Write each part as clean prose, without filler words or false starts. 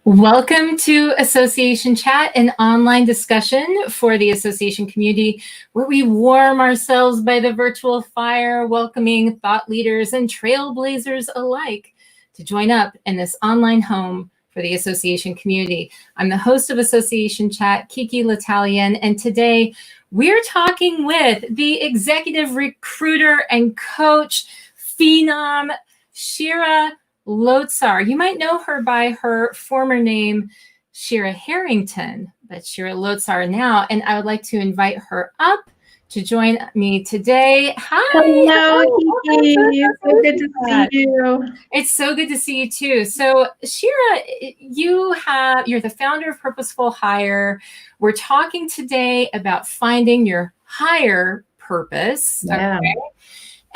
Welcome to Association Chat, an online discussion for the association community where we warm ourselves by the virtual fire, welcoming thought leaders and trailblazers alike to join up in this online home for the association community. I'm the host of Association Chat, Kiki L'Italian, and today we're talking with the executive recruiter and coach phenom, Shira Lotzar. You might know her by her former name, Shira Harrington, but Shira Lotzar now. And I would like to invite her up to join me today. Hi. Hello, Kiki. So good to see you. It's so good to see you too. So Shira, you're the founder of Purposeful Hire. We're talking today about finding your hire purpose. Yeah. Okay?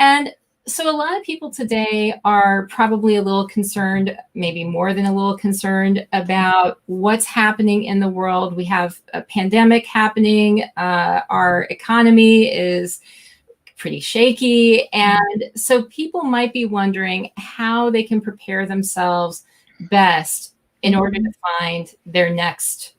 And so a lot of people today are probably a little concerned, maybe more than a little concerned about what's happening in the world. We have a pandemic happening. Our economy is pretty shaky. And so people might be wondering how they can prepare themselves best in order to find their next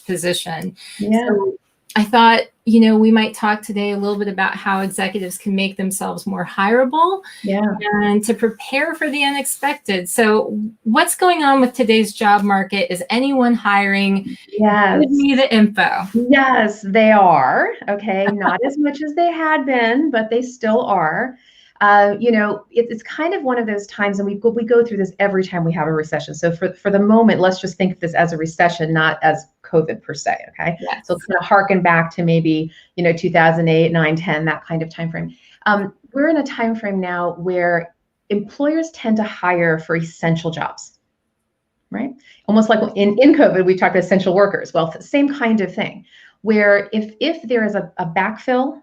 position. Yeah. So I thought, we might talk today a little bit about how executives can make themselves more hireable and to prepare for the unexpected. So what's going on with today's job market? Is anyone hiring? Yes. Give me the info. Yes, they are. Okay. Not as much as they had been, but they still are. It's kind of one of those times, and we go through this every time we have a recession. So for the moment, let's just think of this as a recession, not as COVID per se. Okay. Yes. So kind of harken back to maybe, 2008, 9, 10, that kind of time frame. We're in a time frame now where employers tend to hire for essential jobs, right? Almost like in COVID, we talked about essential workers. Well, same kind of thing, where if there is a backfill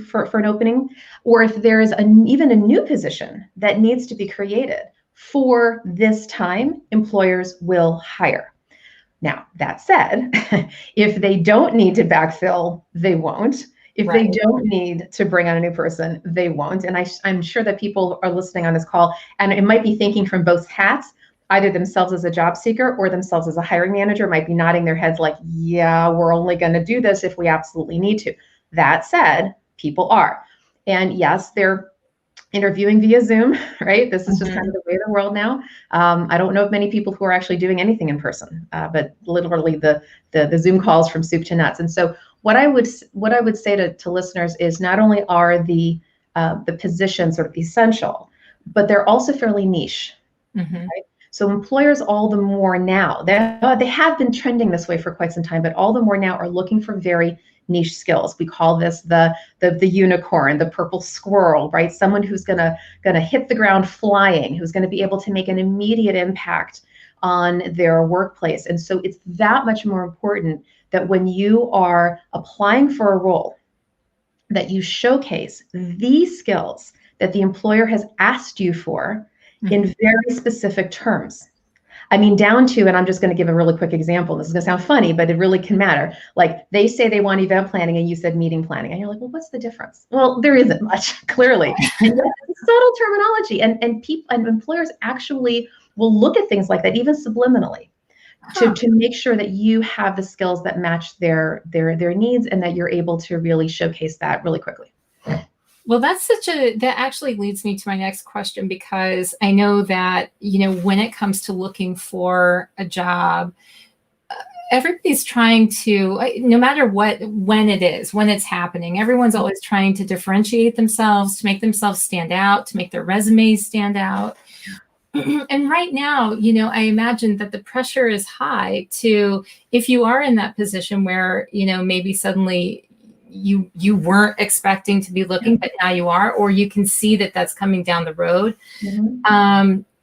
for an opening, or if there is even a new position that needs to be created for this time, employers will hire. Now, that said, if they don't need to backfill, they won't. If they don't need to bring on a new person, they won't. And I'm sure that people are listening on this call, and it might be thinking from both hats, either themselves as a job seeker or themselves as a hiring manager, might be nodding their heads like, yeah, we're only going to do this if we absolutely need to. That said, people are. And yes, they're interviewing via Zoom, right? This is just kind of the way of the world now. I don't know of many people who are actually doing anything in person, but literally the Zoom calls from soup to nuts. And so what I would say to listeners is not only are the positions sort of essential, but they're also fairly niche. Right? So employers all the more now, they have been trending this way for quite some time, but all the more now are looking for very niche skills. We call this the unicorn, the purple squirrel, right? Someone who's gonna hit the ground flying, who's gonna be able to make an immediate impact on their workplace. And so it's that much more important that when you are applying for a role, that you showcase these skills that the employer has asked you for in very specific terms. I mean, down to, and I'm just going to give a really quick example. This is going to sound funny, but it really can matter. Like they say they want event planning and you said meeting planning. And you're like, well, what's the difference? Well, there isn't much, clearly. And that's subtle terminology. And people and employers actually will look at things like that, even subliminally, to make sure that you have the skills that match their needs and that you're able to really showcase that really quickly. Well, that actually leads me to my next question, because I know that, when it comes to looking for a job, everybody's trying to, no matter when it's happening, everyone's always trying to differentiate themselves, to make themselves stand out, to make their resumes stand out. And right now, I imagine that the pressure is high if you are in that position where, maybe suddenly you weren't expecting to be looking, but now you are, or you can see that that's coming down the road.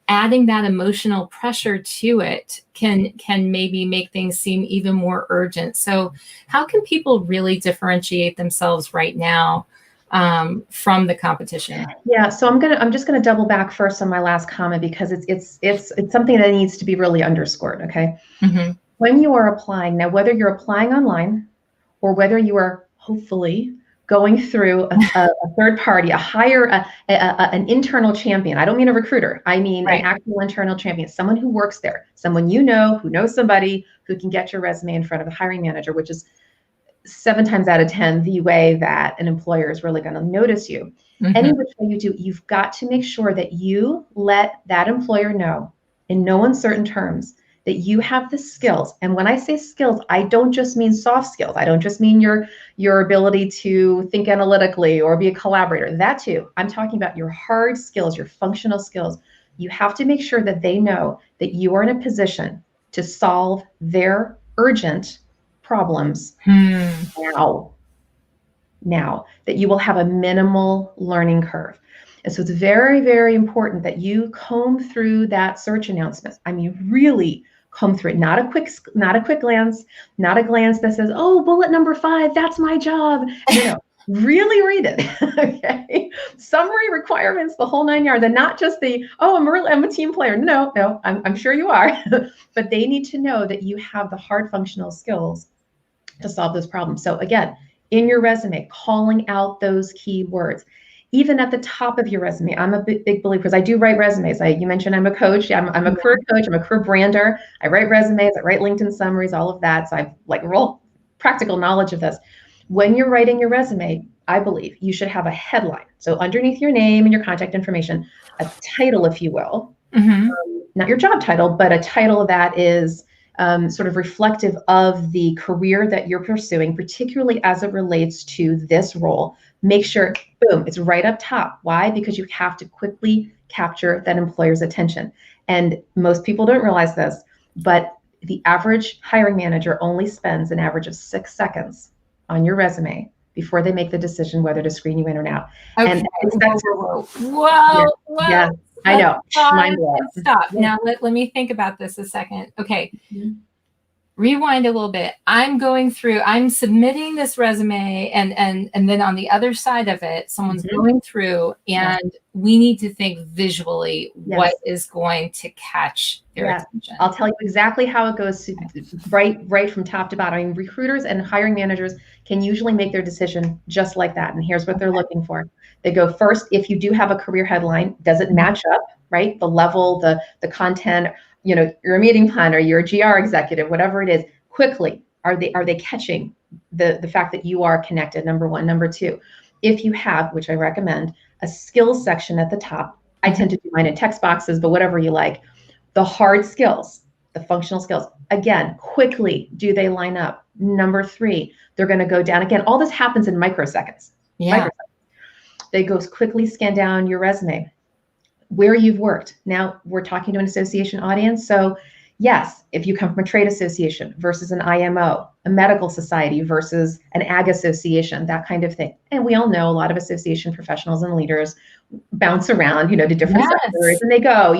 Adding that emotional pressure to it can maybe make things seem even more urgent. So how can people really differentiate themselves right now from the competition? Yeah, so I'm just gonna double back first on my last comment, because it's something that needs to be really underscored. Okay, when you are applying now, whether you're applying online or whether you are hopefully going through a third party, an internal champion. I don't mean a recruiter. I mean an actual internal champion, someone who works there, someone you know, who knows somebody who can get your resume in front of a hiring manager, which is 7 times out of 10 the way that an employer is really going to notice you. Any which way you do, you've got to make sure that you let that employer know in no uncertain terms that you have the skills. And when I say skills, I don't just mean soft skills. I don't just mean your ability to think analytically or be a collaborator. That too. I'm talking about your hard skills, your functional skills. You have to make sure that they know that you are in a position to solve their urgent problems now, that you will have a minimal learning curve. And so it's very, very important that you comb through that search announcement. I mean, really comb through it. Not a quick glance, not a glance that says, oh, bullet number 5, that's my job. Really read it. Okay. Summary requirements, the whole 9 yards, and not just the, oh, I'm a team player. No, I'm sure you are. But they need to know that you have the hard functional skills to solve those problems. So again, in your resume, calling out those key words. Even at the top of your resume, I'm a big believer, because I do write resumes. You mentioned I'm a coach. I'm a career coach. I'm a career brander. I write resumes. I write LinkedIn summaries, all of that. So I've real practical knowledge of this. When you're writing your resume, I believe you should have a headline. So underneath your name and your contact information, a title, if you will, not your job title, but a title that is sort of reflective of the career that you're pursuing, particularly as it relates to this role. Make sure, boom, it's right up top. Why? Because you have to quickly capture that employer's attention. And most people don't realize this, but the average hiring manager only spends an average of 6 seconds on your resume before they make the decision whether to screen you in or not. Okay. And Whoa. Yeah, I know. Mind blown. Stop. Yeah. Now let me think about this a second. Okay. Rewind a little bit. I'm submitting this resume, and then on the other side of it, someone's going through, and we need to think visually what is going to catch their attention. I'll tell you exactly how it goes, right from top to bottom. I mean, recruiters and hiring managers can usually make their decision just like that. And here's what they're looking for. They go first, if you do have a career headline, does it match up, right? The level, the content, you're a meeting planner, you're a GR executive, whatever it is, quickly, are they catching the fact that you are connected, number one. Number two, if you have, which I recommend, a skills section at the top, I tend to do mine in text boxes, but whatever you like, the hard skills, the functional skills, again, quickly, do they line up? Number three, they're going to go down. Again, all this happens in microseconds. They go quickly scan down your resume, where you've worked. Now we're talking to an association audience. So yes, if you come from a trade association versus an IMO, a medical society versus an ag association, that kind of thing. And we all know a lot of association professionals and leaders bounce around, to different sectors, and they go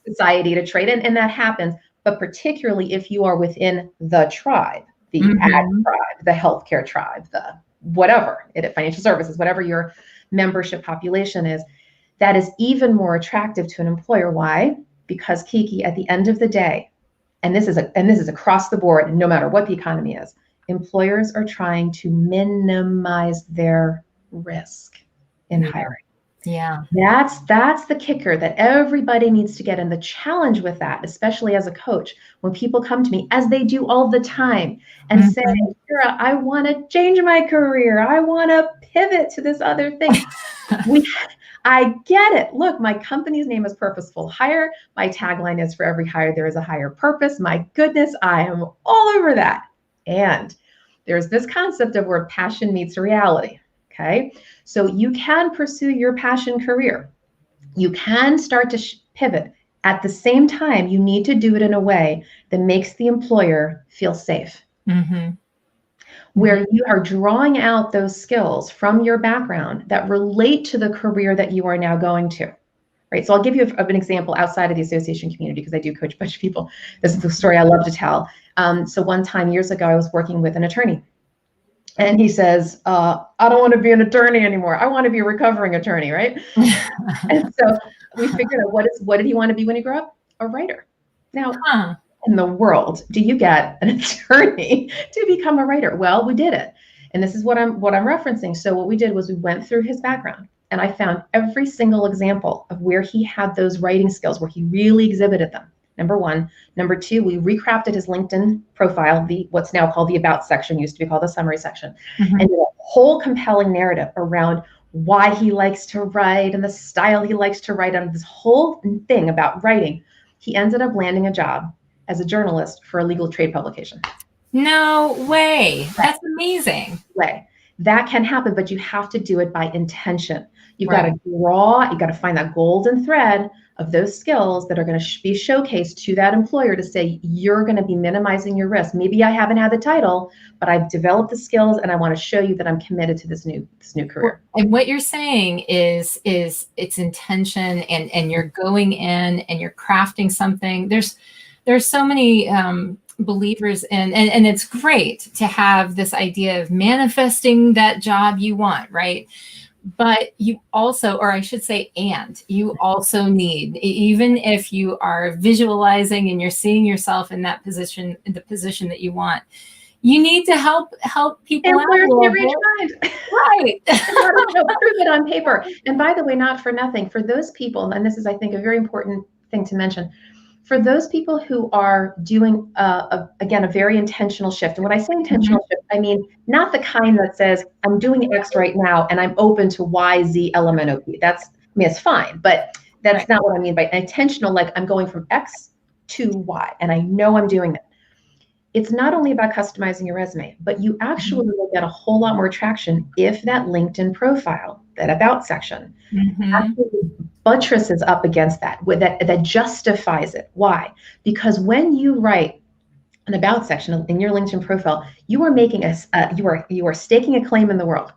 society to trade, and that happens. But particularly if you are within the tribe, the ag tribe, the healthcare tribe, the whatever, financial services, whatever your membership population is, that is even more attractive to an employer. Why? Because Kiki, at the end of the day, and this is across the board, no matter what the economy is, employers are trying to minimize their risk in hiring. Yeah. That's the kicker that everybody needs to get. And the challenge with that, especially as a coach, when people come to me, as they do all the time, and say, Kira, I want to change my career. I want to pivot to this other thing. I get it. Look, my company's name is Purposeful Hire. My tagline is, for every hire, there is a higher purpose. My goodness, I am all over that. And there's this concept of where passion meets reality. Okay. So you can pursue your passion career. You can start to pivot. At the same time, you need to do it in a way that makes the employer feel safe. Where you are drawing out those skills from your background that relate to the career that you are now going to, right? So I'll give you an example outside of the association community, because I do coach a bunch of people. This is the story I love to tell. So one time years ago, I was working with an attorney, and he says, I don't want to be an attorney anymore. I want to be a recovering attorney, right? And so we figured out what did he want to be when he grew up? A writer. Now, in the world do you get an attorney to become a writer? Well, we did it. And this is what I'm referencing. So what we did was we went through his background, and I found every single example of where he had those writing skills, where he really exhibited them. Number one. Number two, we recrafted his LinkedIn profile, what's now called the About section, used to be called the Summary section, and did a whole compelling narrative around why he likes to write and the style he likes to write on, this whole thing about writing. He ended up landing a job as a journalist for a legal trade publication. No way. That's amazing. Way. That can happen, but you have to do it by intention. You've got to draw, you got to find that golden thread of those skills that are going to be showcased to that employer to say, you're going to be minimizing your risk. Maybe I haven't had the title, but I've developed the skills and I want to show you that I'm committed to this new career. And what you're saying is it's intention, and you're going in and you're crafting something. There's so many believers in, and it's great to have this idea of manifesting that job you want, right? But you also, or I should say, and you also need, even if you are visualizing and you're seeing yourself in that position, in the position that you want, you need to help people out a little bit. Right. Prove it on paper. And by the way, not for nothing, for those people, and this is, I think, a very important thing to mention, for those people who are doing, again, a very intentional shift. And when I say intentional shift, I mean, not the kind that says, I'm doing X right now and I'm open to Y, Z, element OP. It's fine, but that's not what I mean by intentional, like I'm going from X to Y, and I know I'm doing it. It's not only about customizing your resume, but you actually will get a whole lot more traction if that LinkedIn profile, that About section, actually buttresses up against that justifies it. Why? Because when you write an About section in your LinkedIn profile, you are making you are staking a claim in the world.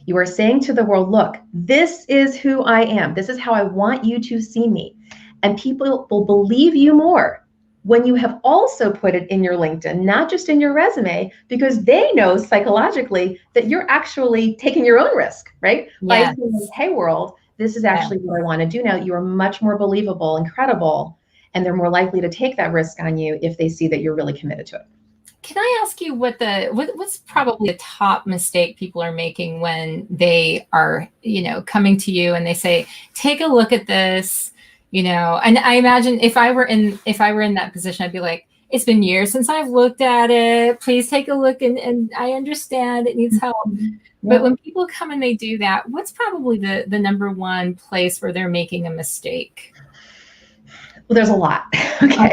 You are saying to the world, look, this is who I am. This is how I want you to see me. And people will believe you more when you have also put it in your LinkedIn, not just in your resume, because they know psychologically that you're actually taking your own risk, right? By saying, hey world, this is actually what I want to do now. You are much more believable and credible, and they're more likely to take that risk on you if they see that you're really committed to it. Can I ask you what's probably the top mistake people are making when they are, coming to you and they say, take a look at this, and I imagine if I were in that position, I'd be like, it's been years since I've looked at it. Please take a look, and I understand it needs help. But when people come and they do that, what's probably the number one place where they're making a mistake? Well, there's a lot. Okay.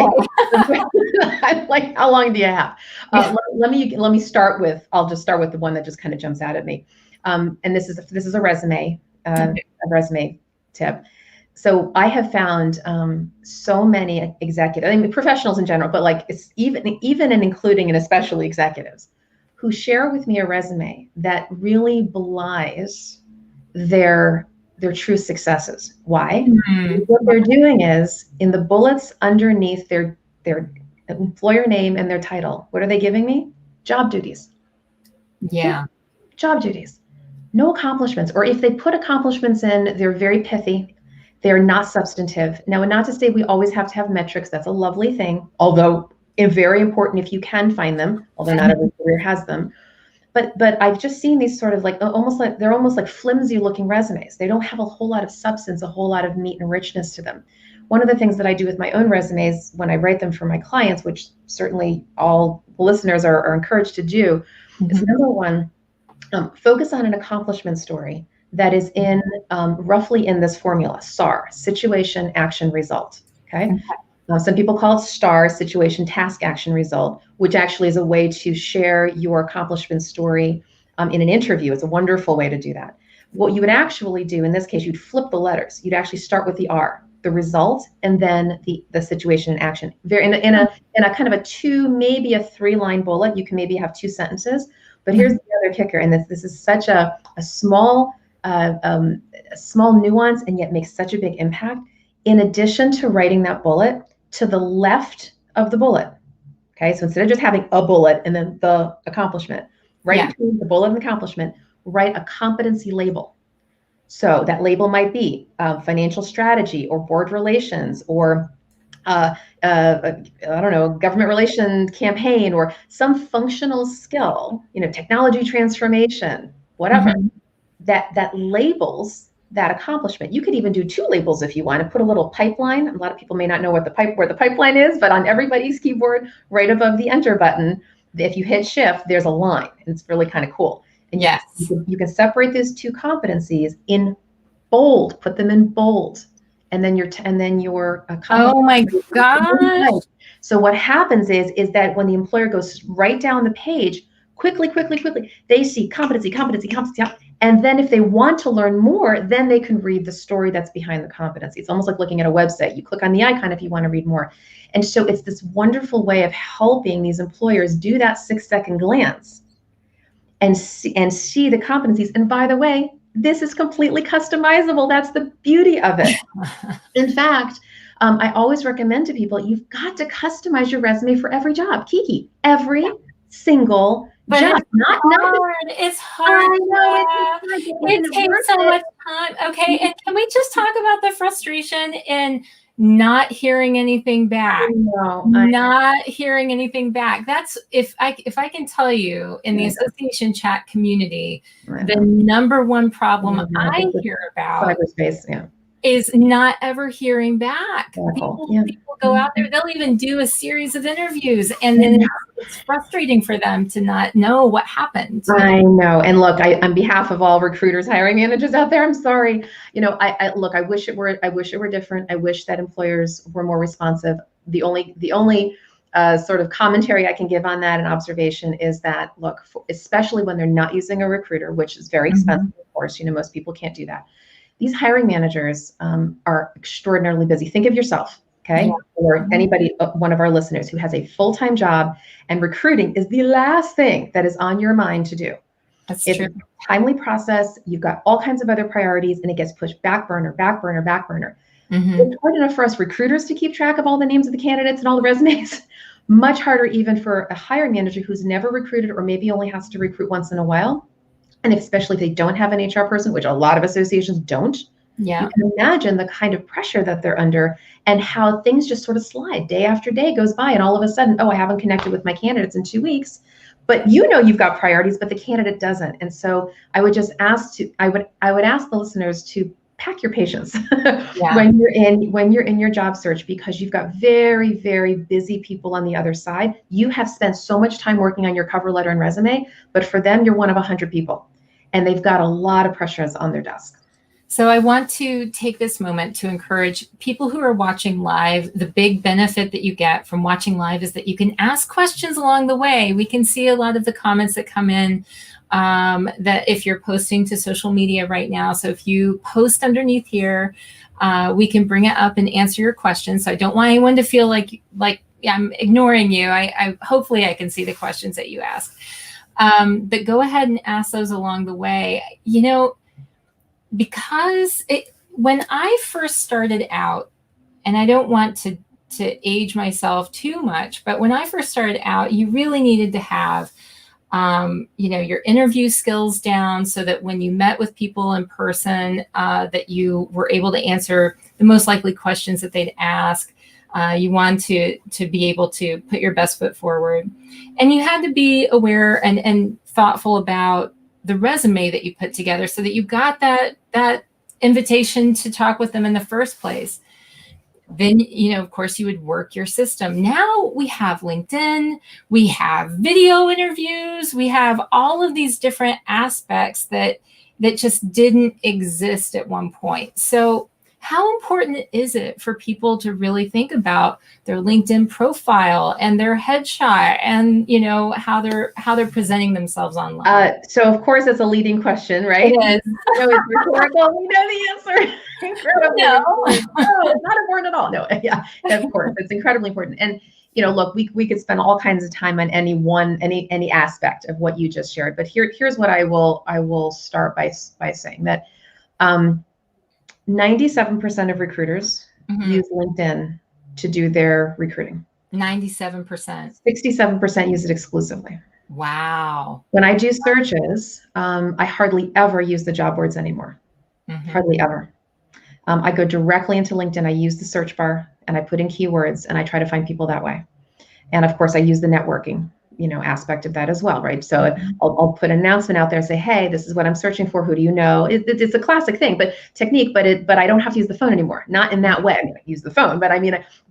I'm like, how long do you have? Let me start with. I'll just start with the one that just kind of jumps out at me. And this is a resume tip. So I have found so many executives, I mean, professionals in general, but like it's even and including and especially executives, who share with me a resume that really belies their true successes. Why? What they're doing is in the bullets underneath their employer name and their title, what are they giving me? Job duties. Yeah. Job duties. No accomplishments. Or if they put accomplishments in, they're very pithy. They're not substantive. Now, not to say we always have to have metrics. That's a lovely thing, although very important if you can find them, although not every career has them. But I've just seen these sort of they're almost like flimsy looking resumes. They don't have a whole lot of substance, a whole lot of meat and richness to them. One of the things that I do with my own resumes when I write them for my clients, which certainly all listeners are encouraged to do, is number one, focus on an accomplishment story that is in roughly in this formula, SAR, situation, action, result. Okay. Some people call it STAR, situation, task, action, result, which actually is a way to share your accomplishment story in an interview. It's a wonderful way to do that. What you would actually do in this case, you'd flip the letters. You'd actually start with the R, the result, and then the situation and action. In a kind of a 2, maybe a 3-line bullet. You can maybe have 2 sentences. But here's the other kicker, and this is such a small nuance, and yet makes such a big impact. In addition to writing that bullet, to the left of the bullet. Okay, so instead of just having a bullet and then the accomplishment, between the bullet and the accomplishment, write a competency label. So that label might be financial strategy or board relations or uh, I don't know, government relation campaign or some functional skill, technology transformation, whatever, Mhm. that labels that accomplishment. You could even do two labels if you want, and put a little pipeline. A lot of people may not know where the pipeline is, but on everybody's keyboard, right above the enter button, if you hit shift, there's a line. It's really kind of cool. And Yes. you can separate these two competencies in bold, put them in bold, and then your accomplishment. Oh my gosh. So what happens is that when the employer goes right down the page, quickly, they see competency, and then if they want to learn more, then they can read the story that's behind the competency. It's almost like looking at a website. You click on the icon if you want to read more. And so it's this wonderful way of helping these employers do that 6-second glance and see the competencies. And by the way, this is completely customizable. That's the beauty of it. In fact, I always recommend to people, you've got to customize your resume for every job. Kiki, every single job. It's hard. I know, it takes so much time. Okay, and can we just talk about the frustration in not hearing anything back? Not hearing anything back. That's if I can tell you in the association chat community, the number one problem I hear about is not ever hearing back. People go out there, they'll even do a series of interviews, and then it's frustrating for them to not know what happened. I know. And look, on behalf of all recruiters, hiring managers out there, I'm sorry. I wish it were different. I wish that employers were more responsive. The only sort of commentary I can give on that and observation is that, look, especially when they're not using a recruiter, which is very expensive, of course, most people can't do that. These hiring managers are extraordinarily busy. Think of yourself, okay? Yeah. Or anybody, one of our listeners who has a full-time job, and recruiting is the last thing that is on your mind to do. That's it's true. a timely process. You've got all kinds of other priorities, and it gets pushed back burner. It's hard enough for us recruiters to keep track of all the names of the candidates and all the resumes. Much harder even for a hiring manager who's never recruited or maybe only has to recruit once in a while. And especially if they don't have an HR person, which a lot of associations don't, you can imagine the kind of pressure that they're under and how things just sort of slide. Day after day goes by, and all of a sudden, I haven't connected with my candidates in 2 weeks. But you've got priorities, but the candidate doesn't. And so I would just ask the listeners to pack your patience when you're in your job search, because you've got very, very busy people on the other side. You have spent so much time working on your cover letter and resume, but for them, you're one of 100 people, and they've got a lot of pressures on their desk. So I want to take this moment to encourage people who are watching live. The big benefit that you get from watching live is that you can ask questions along the way. We can see a lot of the comments that come in that if you're posting to social media right now. So if you post underneath here, we can bring it up and answer your questions. So I don't want anyone to feel like I'm ignoring you. I hopefully I can see the questions that you ask. But go ahead and ask those along the way. Because when I first started out, and I don't want to age myself too much, but when I first started out, you really needed to have, your interview skills down so that when you met with people in person, that you were able to answer the most likely questions that they'd ask. You want to be able to put your best foot forward, and you had to be aware and thoughtful about the resume that you put together so that you got that invitation to talk with them in the first place. Then, of course, you would work your system. Now we have LinkedIn, we have video interviews, we have all of these different aspects that just didn't exist at one point. So how important is it for people to really think about their LinkedIn profile and their headshot and, how they're presenting themselves online? So of course it's a leading question, right? It is. It's rhetorical. We know the answer. Incredibly. No, it's not important at all. No, yeah, of course, it's incredibly important. And look, we could spend all kinds of time on any aspect of what you just shared. But here's what I will start by saying that 97% of recruiters use LinkedIn to do their recruiting. 97%. 67% use it exclusively. Wow. When I do searches, I hardly ever use the job boards anymore. Hardly ever. I go directly into LinkedIn. I use the search bar and I put in keywords and I try to find people that way. And of course, I use the networking, aspect of that as well, right? So I'll put an announcement out there and say, hey, this is what I'm searching for. Who do you know? It's a classic thing, but technique, but I don't have to use the phone anymore. Not in that way. I mean, I use the phone, but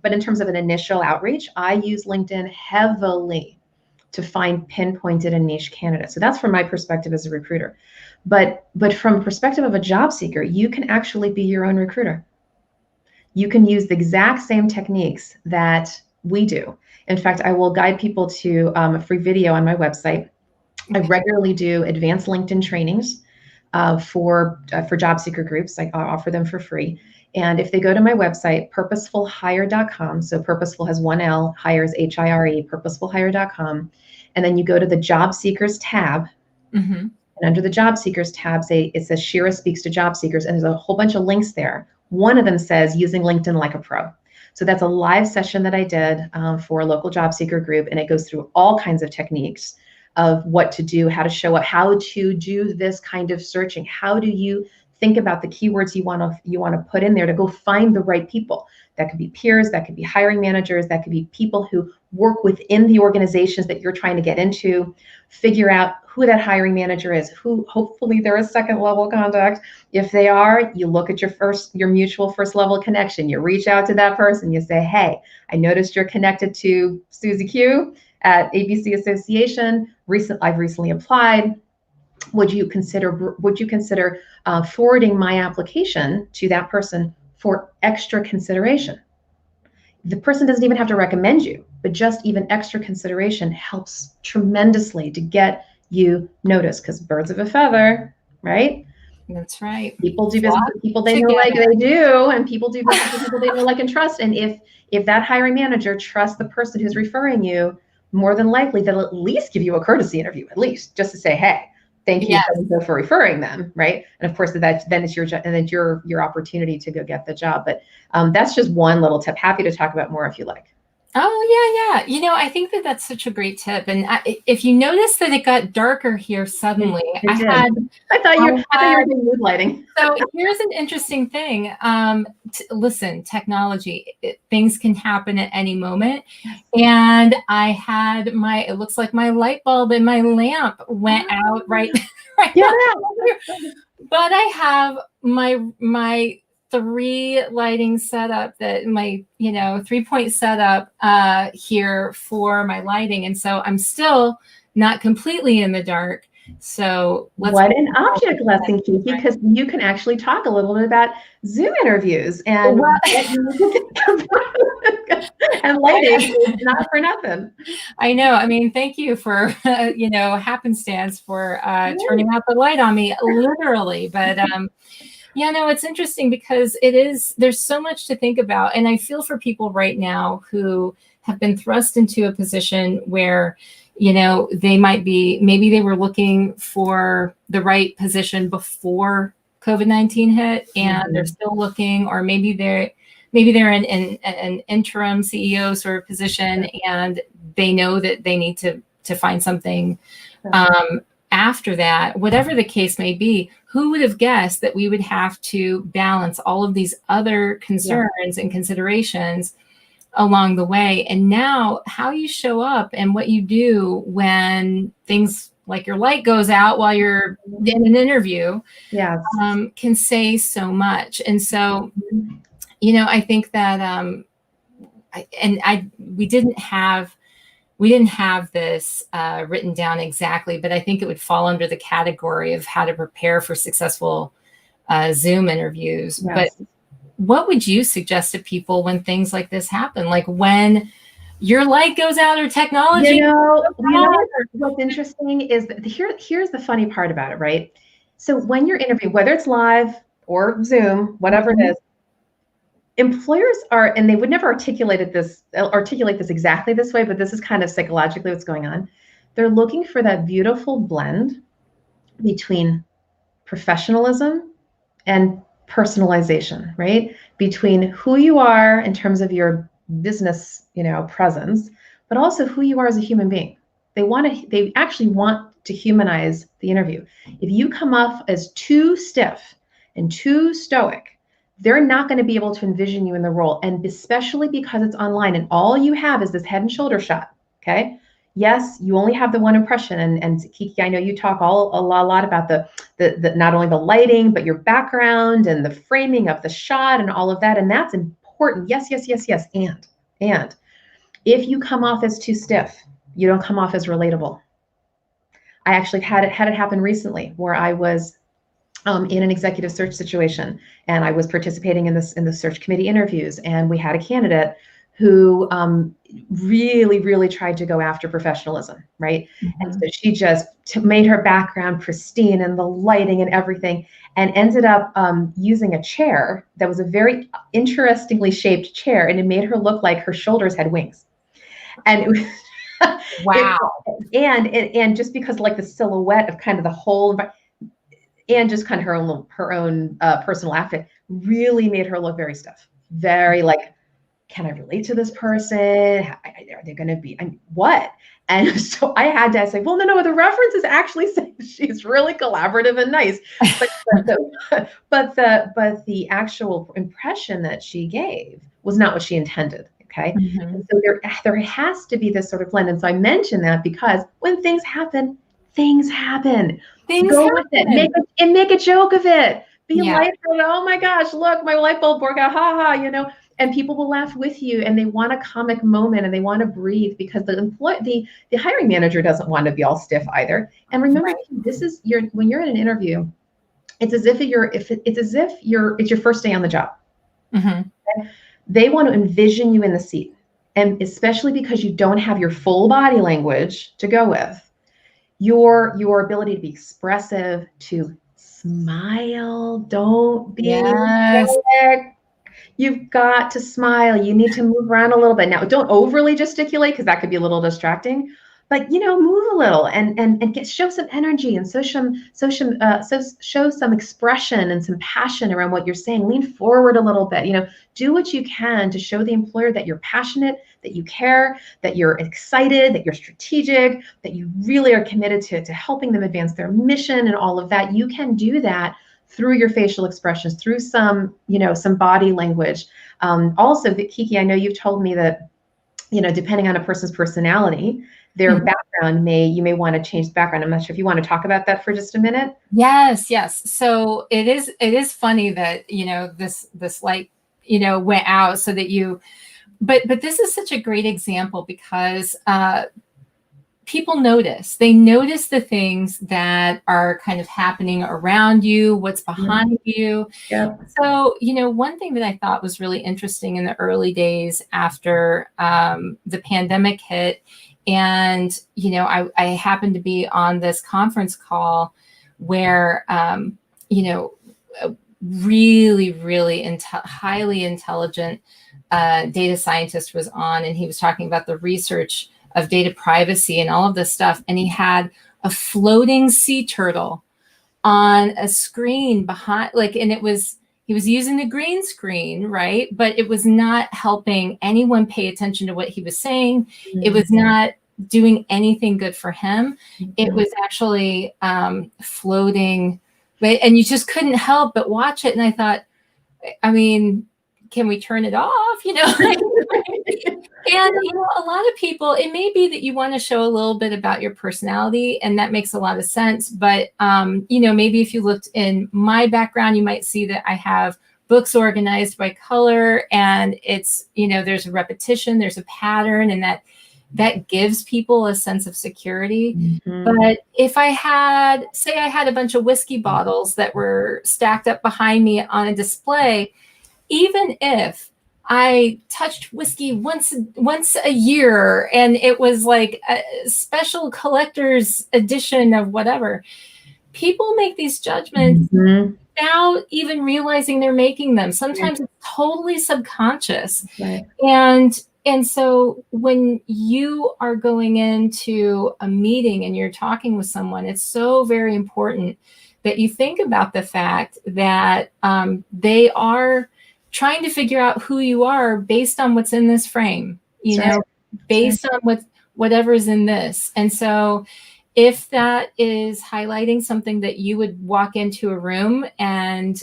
but in terms of an initial outreach, I use LinkedIn heavily to find pinpointed and niche candidates. So that's from my perspective as a recruiter. But from a perspective of a job seeker, you can actually be your own recruiter. You can use the exact same techniques that we do. In fact, I will guide people to a free video on my website. I regularly do advanced LinkedIn trainings for job seeker groups. I offer them for free. And if they go to my website, purposefulhire.com, so purposeful has one L, hire is HIRE, purposefulhire.com, and then you go to the job seekers tab, and under the job seekers tab, it says Shira speaks to job seekers, and there's a whole bunch of links there. One of them says using LinkedIn like a pro. So that's a live session that I did for a local job seeker group, and it goes through all kinds of techniques of what to do, how to show up, how to do this kind of searching. How do you think about the keywords you want to put in there to go find the right people? That could be peers, that could be hiring managers, that could be people who work within the organizations that you're trying to get into. Figure out who that hiring manager is, who hopefully they're a second level contact. If they are, you look at your mutual first level connection. You reach out to that person, you say, hey, I noticed you're connected to Susie Q at ABC Association. I've recently applied. Would you consider forwarding my application to that person for extra consideration? The person doesn't even have to recommend you, but just even extra consideration helps tremendously to get you noticed, because birds of a feather, right? That's right. People do business with people they know, like they do, and people do business with people they know, like, and trust. And if that hiring manager trusts the person who's referring you, more than likely they'll at least give you a courtesy interview, at least just to say, hey, thank you for referring them, right? And of course, then it's your opportunity to go get the job. But that's just one little tip. Happy to talk about more if you like. Oh, yeah. I think that's such a great tip. And if you notice that it got darker here suddenly, I thought you were doing mood lighting. So here's an interesting thing. Listen, technology, things can happen at any moment. And I had it looks like my light bulb in my lamp went out right now. But I have my 3 lighting setup, that my 3-point setup here for my lighting, and so I'm still not completely in the dark. So what an object lesson, Kiki, because you can actually talk a little bit about Zoom interviews and and lighting is not for nothing. I know. I mean, thank you for happenstance for turning out the light on me, literally, but it's interesting because there's so much to think about. And I feel for people right now who have been thrust into a position where, maybe they were looking for the right position before COVID-19 hit, and they're still looking, or maybe they're in an interim CEO sort of position, and they know that they need to find something after that. Whatever the case may be, who would have guessed that we would have to balance all of these other concerns and considerations along the way? And now how you show up and what you do when things like your light goes out while you're in an interview can say so much. And so, I think that we didn't have this written down exactly, but I think it would fall under the category of how to prepare for successful Zoom interviews. Yes. But what would you suggest to people when things like this happen? Like when your light goes out or technology? What's interesting is that here's the funny part about it, right? So when you're interviewing, whether it's live or Zoom, whatever it is, employers are, and they would never articulate this exactly this way, but this is kind of psychologically what's going on. They're looking for that beautiful blend between professionalism and personalization, right? Between who you are in terms of your business, presence, but also who you are as a human being. They actually want to humanize the interview. If you come off as too stiff and too stoic, they're not going to be able to envision you in the role. And especially because it's online and all you have is this head and shoulder shot. Okay. Yes, you only have the one impression. And Kiki, I know you talk a lot about the not only the lighting, but your background and the framing of the shot and all of that. And that's important. Yes, yes, yes, yes. And if you come off as too stiff, you don't come off as relatable. I actually had it happen recently where I was in an executive search situation, and I was participating in the search committee interviews, and we had a candidate who really tried to go after professionalism, right? Mm-hmm. And so she just made her background pristine and the lighting and everything, and ended up using a chair that was a very interestingly shaped chair, and it made her look like her shoulders had wings. And it was wow. And just because like the silhouette of kind of the whole and just kind of her own personal outfit really made her look very stiff, very like, can I relate to this person? Are they going to be, what? And so I had to say, well, no, the reference is actually saying she's really collaborative and nice, but the actual impression that she gave was not what she intended. Okay. Mm-hmm. And so there has to be this sort of blend. And so I mention that because when things happen, things happen. Go with it. Make a joke of it. Be lighthearted. Oh my gosh, look, my light bulb broke out. Ha ha, and people will laugh with you, and they want a comic moment, and they want to breathe, because the hiring manager doesn't want to be all stiff either. And remember, when you're in an interview, it's as if it's your first day on the job. Mm-hmm. Okay? They want to envision you in the seat, and especially because you don't have your full body language to go with, your ability to be expressive, to smile, don't be sick. You've got to smile. You need to move around a little bit. Now, don't overly gesticulate, because that could be a little distracting. But move a little and show some energy, and show some expression and some passion around what you're saying. Lean forward a little bit. Do what you can to show the employer that you're passionate, that you care, that you're excited, that you're strategic, that you really are committed to helping them advance their mission and all of that. You can do that through your facial expressions, through some body language. Also, Kiki, I know you've told me that, depending on a person's personality, their background you may want to change the background. I'm not sure if you want to talk about that for just a minute. Yes. So it is funny that, this light, went out so that but this is such a great example, because people notice the things that are kind of happening around you, what's behind you. Yeah. So, one thing that I thought was really interesting in the early days after the pandemic hit, and, I happened to be on this conference call where, really highly intelligent data scientist was on, and he was talking about the research of data privacy and all of this stuff. And he had a floating sea turtle on a screen behind, and he was using the green screen, right? But it was not helping anyone pay attention to what he was saying. Mm-hmm. It was not doing anything good for him. Mm-hmm. It was actually floating, right? And you just couldn't help but watch it. And I thought, can we turn it off? And, a lot of people, it may be that you want to show a little bit about your personality, and that makes a lot of sense. But, maybe if you looked in my background, you might see that I have books organized by color, and it's, there's a repetition, there's a pattern, and that gives people a sense of security. Mm-hmm. But if I had a bunch of whiskey bottles that were stacked up behind me on a display, even if I touched whiskey once a year, and it was like a special collector's edition of whatever, people make these judgments without even realizing they're making them. Sometimes it's totally subconscious. Right. And so when you are going into a meeting and you're talking with someone, it's so very important that you think about the fact that they are trying to figure out who you are based on what's in this frame, based on whatever's in this. And so if that is highlighting something that you would walk into a room and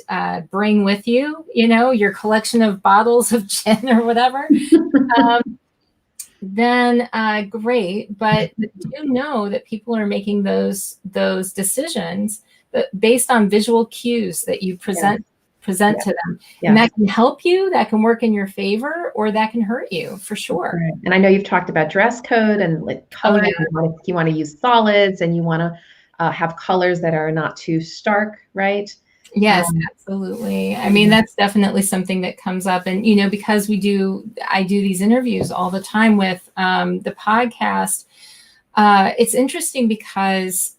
bring with you, your collection of bottles of gin or whatever, then great. But do know that people are making those decisions based on visual cues that you present to them. And that can help you, that can work in your favor, or that can hurt you for sure. Right. And I know you've talked about dress code and like color. You want to use solids, and you want to have colors that are not too stark, right? Yes, absolutely. I mean, that's definitely something that comes up. And, because I do these interviews all the time with the podcast, it's interesting because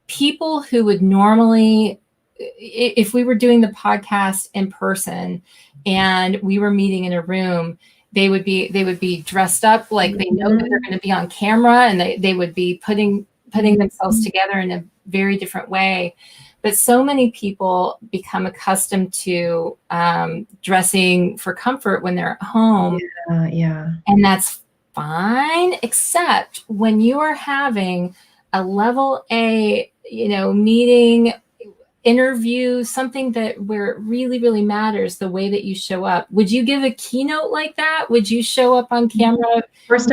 people who would normally, if we were doing the podcast in person and we were meeting in a room, they would be dressed up like they know that they're going to be on camera, and they would be putting themselves together in a very different way. But so many people become accustomed to dressing for comfort when they're at home. And that's fine, except when you are having a level A, meeting, interview, something where it really, really matters the way that you show up. Would you give a keynote like that? Would you show up on camera? First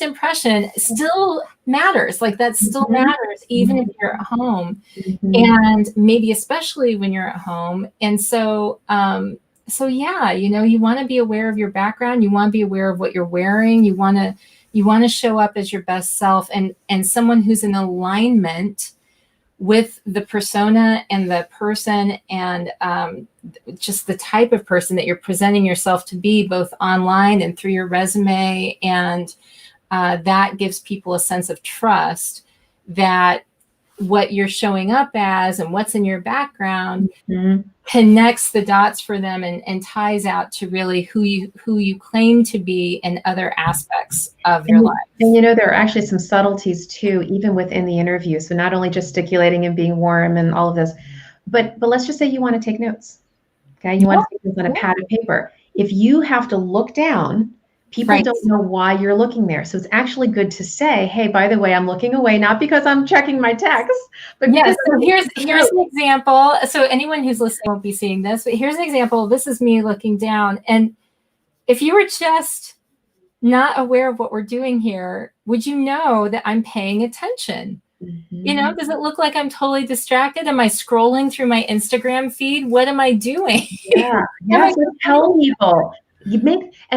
impression still matters. Like that still matters, even if you're at home, and maybe especially when you're at home. And so, you want to be aware of your background. You want to be aware of what you're wearing. You want to show up as your best self, and someone who's in alignment with the persona and the person, and just the type of person that you're presenting yourself to be, both online and through your resume. And that gives people a sense of trust that what you're showing up as and what's in your background connects the dots for them and ties out to really who you claim to be in other aspects of your life. And there are actually some subtleties too, even within the interview. So not only gesticulating and being warm and all of this, but let's just say you want to take notes. Okay, you want to take notes on a pad of paper. If you have to look down, people don't know why you're looking there. So it's actually good to say, hey, by the way, I'm looking away, not because I'm checking my text, but so here's an example. So anyone who's listening won't be seeing this, but here's an example. This is me looking down. And if you were just not aware of what we're doing here, would you know that I'm paying attention? Does it look like I'm totally distracted? Am I scrolling through my Instagram feed? What am I doing? Tell people.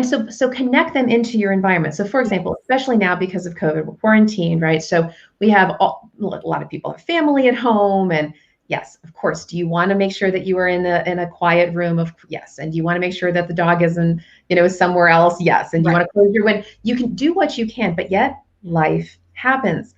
So connect them into your environment. So for example, especially now because of COVID, we're quarantined, right? So we have a lot of people have family at home, and yes, of course. Do you want to make sure that you are in a quiet room? Yes. And do you want to make sure that the dog isn't, somewhere else? Yes. And do you want to close your window? You can do what you can, but yet life happens.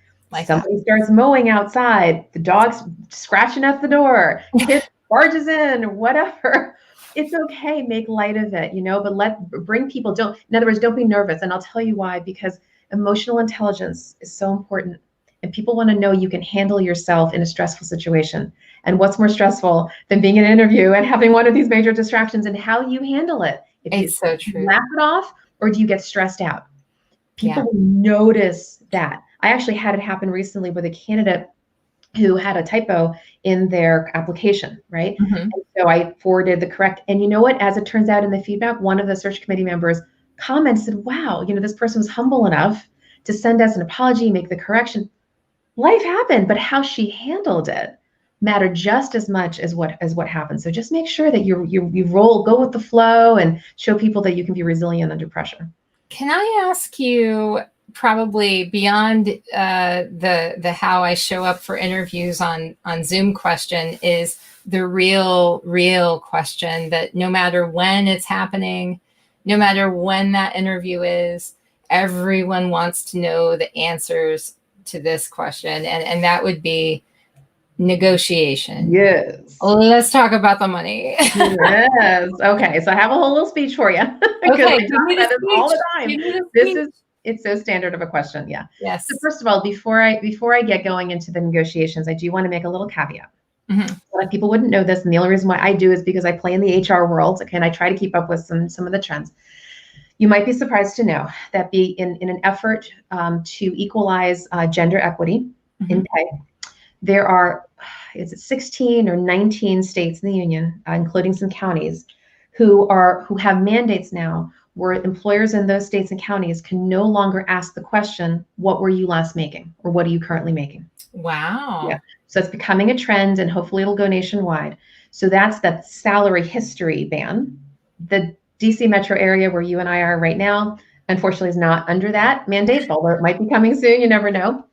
Somebody starts mowing outside, the dog's scratching at the door, kid barges in, or whatever. It's okay, make light of it, but bring people, in other words, don't be nervous. And I'll tell you why, because emotional intelligence is so important. And people want to know you can handle yourself in a stressful situation. And what's more stressful than being in an interview and having one of these major distractions, and how you handle it? It's so true. Laugh it off, or do you get stressed out? People will notice that. I actually had it happen recently with a candidate who had a typo in their application, right? And so I forwarded the correct, and you know what? As it turns out in the feedback, one of the search committee members commented, said, wow, this person was humble enough to send us an apology, make the correction. Life happened, but how she handled it mattered just as much as what happened. So just make sure that you go with the flow and show people that you can be resilient under pressure. Can I ask you, probably beyond the how I show up for interviews on Zoom question, is the real question that no matter when it's happening, no matter when that interview is, everyone wants to know the answers to this question, and that would be negotiation. Yes. Let's talk about the money. Yes. Okay. So I have a whole little speech for you. Okay. Give me the speech. All the time. It's so standard of a question. Yeah. Yes. So first of all, before I get going into the negotiations, I do want to make a little caveat. A lot of people wouldn't know this, and the only reason why I do is because I play in the HR world. Okay, and I try to keep up with some of the trends. You might be surprised to know that in an effort to equalize gender equity in pay, there are, is it 16 or 19 states in the union, including some counties, who have mandates now where employers in those states and counties can no longer ask the question, what were you last making? Or what are you currently making? Wow. Yeah. So it's becoming a trend, and hopefully it'll go nationwide. So that's that salary history ban. The DC metro area where you and I are right now, unfortunately, is not under that mandate, although it might be coming soon. You never know.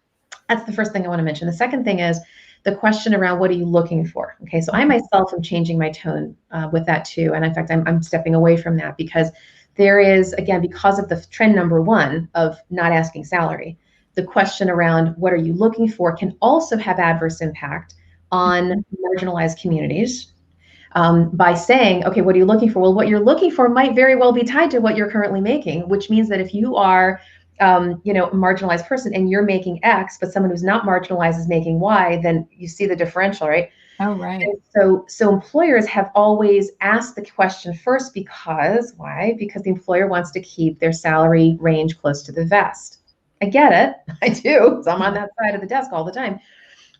That's the first thing I want to mention. The second thing is the question around what are you looking for? Okay, so I myself am changing my tone with that too. And in fact, I'm stepping away from that because there is, again, because of the trend number one of not asking salary, the question around what are you looking for can also have adverse impact on marginalized communities by saying, okay, what are you looking for? Well, what you're looking for might very well be tied to what you're currently making, which means that if you are a marginalized person and you're making X, but someone who's not marginalized is making Y, then you see the differential, right? Oh, right. And so employers have always asked the question first because, why? Because the employer wants to keep their salary range close to the vest. I get it, I do, so I'm on that side of the desk all the time,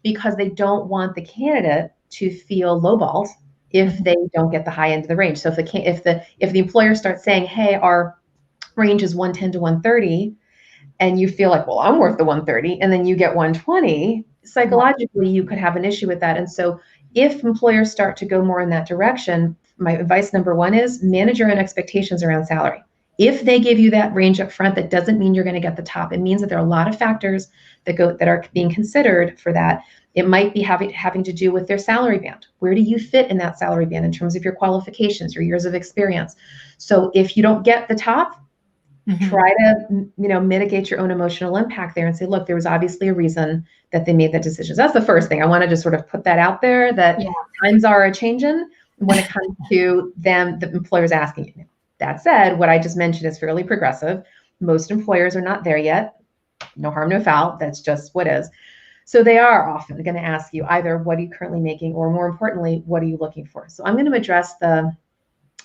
because they don't want the candidate to feel lowballed if they don't get the high end of the range. So if the employer starts saying, hey, our range is 110 to 130, and you feel like, well, I'm worth the 130, and then you get 120, psychologically, you could have an issue with that. And so if employers start to go more in that direction, my advice number one is manage your own expectations around salary. If they give you that range up front, that doesn't mean you're going to get the top. It means that there are a lot of factors that are being considered for that. It might be having to do with their salary band. Where do you fit in that salary band in terms of your qualifications, your years of experience? So if you don't get the top, try to mitigate your own emotional impact there and say, look, there was obviously a reason that they made that decision. So that's the first thing. I want to just sort of put that out there, that times are a changing when it comes to them, the employers asking you. That said, what I just mentioned is fairly progressive. Most employers are not there yet. No harm, no foul. That's just what is. So they are often going to ask you either what are you currently making, or more importantly, what are you looking for? So I'm going to address the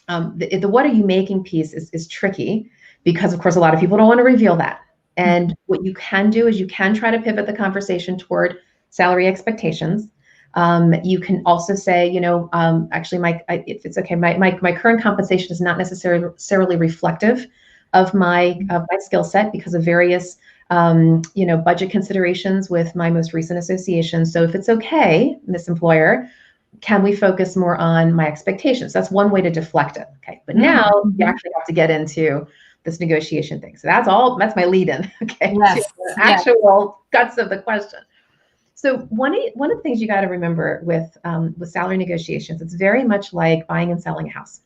what are you making piece is tricky, because of course a lot of people don't want to reveal that. And what you can do is you can try to pivot the conversation toward salary expectations. You can also say, actually, Mike, if it's okay, my current compensation is not necessarily reflective of my skill set because of various budget considerations with my most recent association. So if it's okay, Miss Employer, can we focus more on my expectations? That's one way to deflect it. Okay, but now you actually have to get into this negotiation thing. So that's my lead in, okay, to the actual guts of the question. So one of the things you got to remember with salary negotiations, it's very much like buying and selling a house.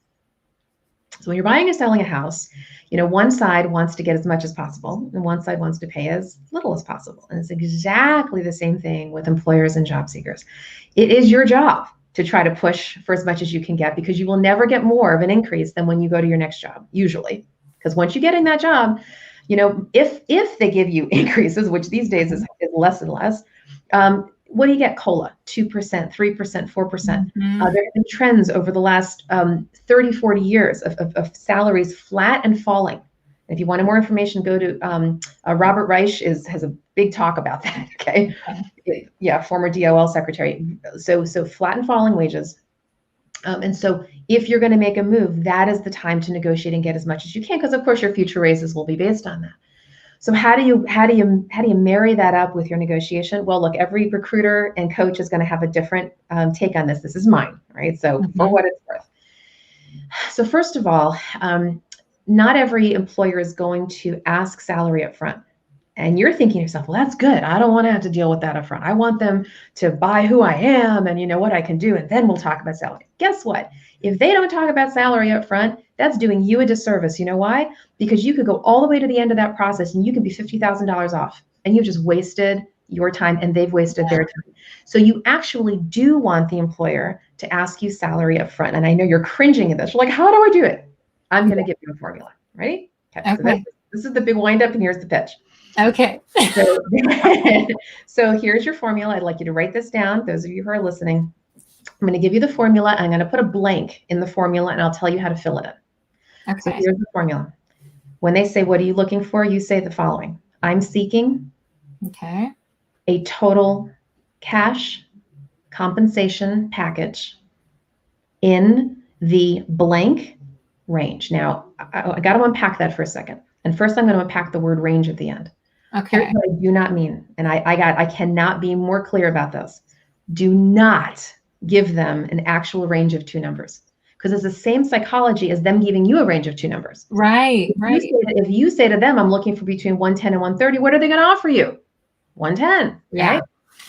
So when you're buying and selling a house, one side wants to get as much as possible, and one side wants to pay as little as possible. And it's exactly the same thing with employers and job seekers. It is your job to try to push for as much as you can get, because you will never get more of an increase than when you go to your next job, usually. Because once you get in that job, if they give you increases, which these days is less and less, what do you get? COLA, 2%, 3%, 4%. There have been trends over the last 30, 40 years of salaries flat and falling. If you wanted more information, go to Robert Reich has a big talk about that. Okay, yeah, former DOL secretary. So flat and falling wages. And so if you're going to make a move, that is the time to negotiate and get as much as you can, because of course your future raises will be based on that. So how do you marry that up with your negotiation? Well, look, every recruiter and coach is going to have a different take on this. This is mine, right? So for what it's worth. So first of all, not every employer is going to ask salary up front. And you're thinking to yourself, well, that's good. I don't want to have to deal with that up front. I want them to buy who I am and what I can do, and then we'll talk about salary. Guess what? If they don't talk about salary up front, that's doing you a disservice. You know why? Because you could go all the way to the end of that process and you can be $50,000 off, and you've just wasted your time and they've wasted their time. So you actually do want the employer to ask you salary up front. And I know you're cringing at this. You're like, how do I do it? I'm going to give you a formula. Ready? Okay. So this is the big wind up, and here's the pitch. Okay. So here's your formula. I'd like you to write this down. Those of you who are listening, I'm going to give you the formula. I'm going to put a blank in the formula, and I'll tell you how to fill it in. Okay. So here's the formula. When they say, what are you looking for? You say the following. I'm seeking Okay. a total cash compensation package in the blank range. Now, I got to unpack that for a second. And first, I'm going to unpack the word range at the end. Okay. Here's what I do not mean, and I cannot be more clear about this. Do not give them an actual range of 2 numbers, because it's the same psychology as them giving you a range of 2 numbers. Right. Right. If you say to them, I'm looking for between 110 and 130, what are they going to offer you? 110, Yeah. right?